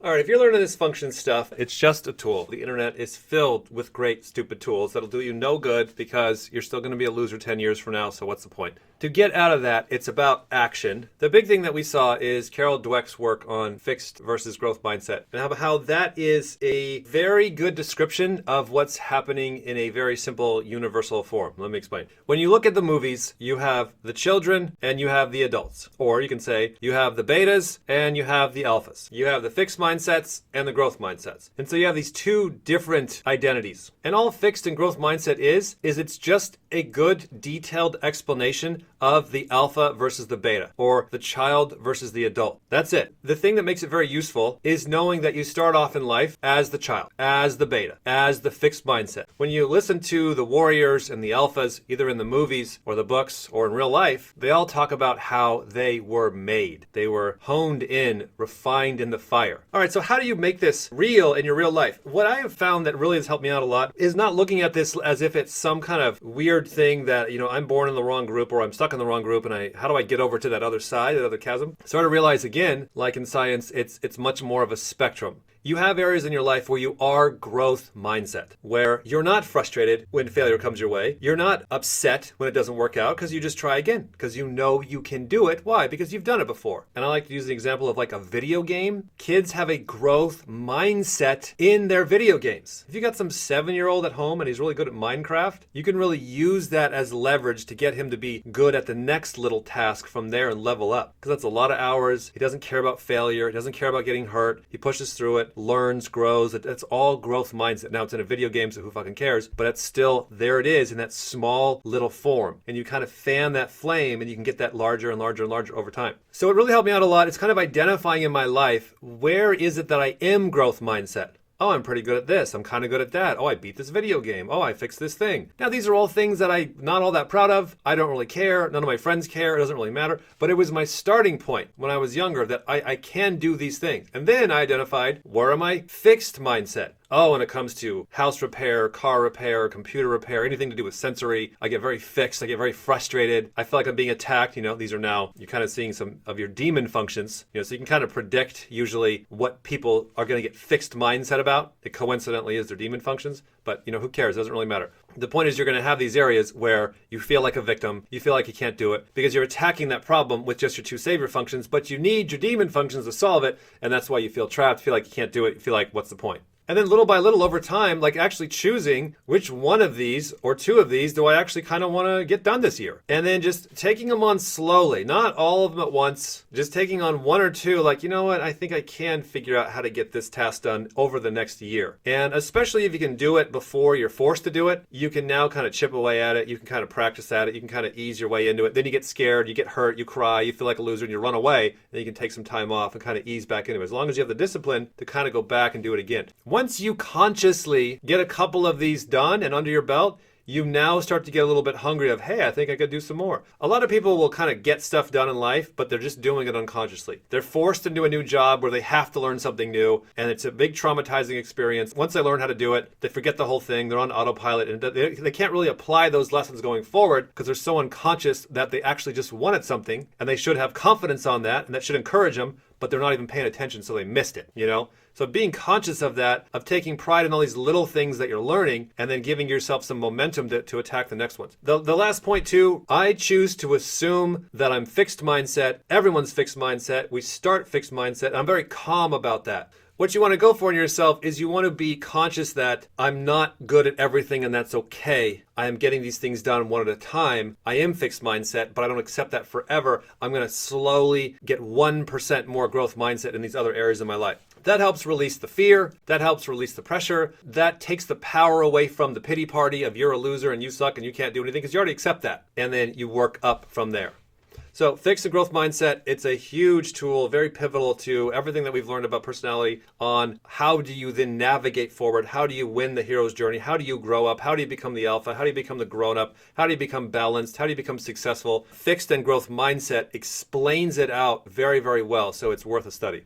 All right, if you're learning this function stuff, it's just a tool. The internet is filled with great, stupid tools that'll do you no good because you're still going to be a loser 10 years from now, so what's the point? To get out of that, it's about action. The big thing that we saw is Carol Dweck's work on fixed versus growth mindset and how that is a very good description of what's happening in a very simple, universal form. Let me explain. When you look at the movies, you have the children and you have the adults. Or you can say you have the betas and you have the alphas. You have the fixed mindsets and the growth mindsets. And so you have these two different identities. And all fixed and growth mindset is it's just a good detailed explanation of the alpha versus the beta, or the child versus the adult. That's it. The thing that makes it very useful is knowing that you start off in life as the child, as the beta, as the fixed mindset. When you listen to the warriors and the alphas, either in the movies or the books or in real life, they all talk about how they were made. They were honed in, refined in the fire. All right, so how do you make this real in your real life? What I have found that really has helped me out a lot is not looking at this as if it's some kind of weird thing that, I'm born in the wrong group or I'm stuck in the wrong group and how do I get over to that other side, that other chasm? Start to realize again, like in science, it's much more of a spectrum. You have areas in your life where you are growth mindset, where you're not frustrated when failure comes your way. You're not upset when it doesn't work out because you just try again, because you know you can do it. Why? Because you've done it before. And I like to use the example of like a video game. Kids have a growth mindset in their video games. If you got some 7-year-old at home and he's really good at Minecraft, you can really use that as leverage to get him to be good at the next little task from there and level up. Because that's a lot of hours. He doesn't care about failure. He doesn't care about getting hurt. He pushes through it, learns, grows. It's all growth mindset. Now it's in a video game, so who fucking cares? But it's still, there it is in that small little form. And you kind of fan that flame and you can get that larger and larger and larger over time. So it really helped me out a lot. It's kind of identifying in my life, where is it that I am growth mindset? Oh, I'm pretty good at this. I'm kind of good at that. Oh, I beat this video game. Oh, I fixed this thing. Now, these are all things that I'm not all that proud of. I don't really care. None of my friends care. It doesn't really matter. But it was my starting point when I was younger that I can do these things. And then I identified, where am I? Fixed mindset. Oh, when it comes to house repair, car repair, computer repair, anything to do with sensory, I get very fixed. I get very frustrated. I feel like I'm being attacked. These are now, you're kind of seeing some of your demon functions. So you can kind of predict usually what people are going to get fixed mindset about. It coincidentally is their demon functions. But, who cares? It doesn't really matter. The point is you're going to have these areas where you feel like a victim. You feel like you can't do it because you're attacking that problem with just your two savior functions, but you need your demon functions to solve it. And that's why you feel trapped, feel like you can't do it. You feel like, what's the point? And then little by little over time, like actually choosing which one of these or two of these do I actually kind of want to get done this year. And then just taking them on slowly, not all of them at once, just taking on one or two, like, you know what, I think I can figure out how to get this task done over the next year. And especially if you can do it before you're forced to do it, you can now kind of chip away at it. You can kind of practice at it. You can kind of ease your way into it. Then you get scared, you get hurt, you cry, you feel like a loser and you run away. Then you can take some time off and kind of ease back into it. As long as you have the discipline to kind of go back and do it again. Once you consciously get a couple of these done and under your belt, you now start to get a little bit hungry of, hey, I think I could do some more. A lot of people will kind of get stuff done in life, but they're just doing it unconsciously. They're forced into a new job where they have to learn something new, and it's a big traumatizing experience. Once they learn how to do it, they forget the whole thing. They're on autopilot, and they can't really apply those lessons going forward because they're so unconscious that they actually just wanted something, and they should have confidence on that, and that should encourage them, but they're not even paying attention, so they missed it, So being conscious of that, of taking pride in all these little things that you're learning, and then giving yourself some momentum to attack the next ones. The last point too, I choose to assume that I'm fixed mindset. Everyone's fixed mindset. We start fixed mindset. And I'm very calm about that. What you want to go for in yourself is you want to be conscious that I'm not good at everything and that's okay. I am getting these things done one at a time. I am fixed mindset, but I don't accept that forever. I'm going to slowly get 1% more growth mindset in these other areas of my life. That helps release the fear. That helps release the pressure. That takes the power away from the pity party of you're a loser and you suck and you can't do anything because you already accept that. And then you work up from there. So fixed and growth mindset, it's a huge tool, very pivotal to everything that we've learned about personality on how do you then navigate forward? How do you win the hero's journey? How do you grow up? How do you become the alpha? How do you become the grown-up? How do you become balanced? How do you become successful? Fixed and growth mindset explains it out very, very well, so it's worth a study.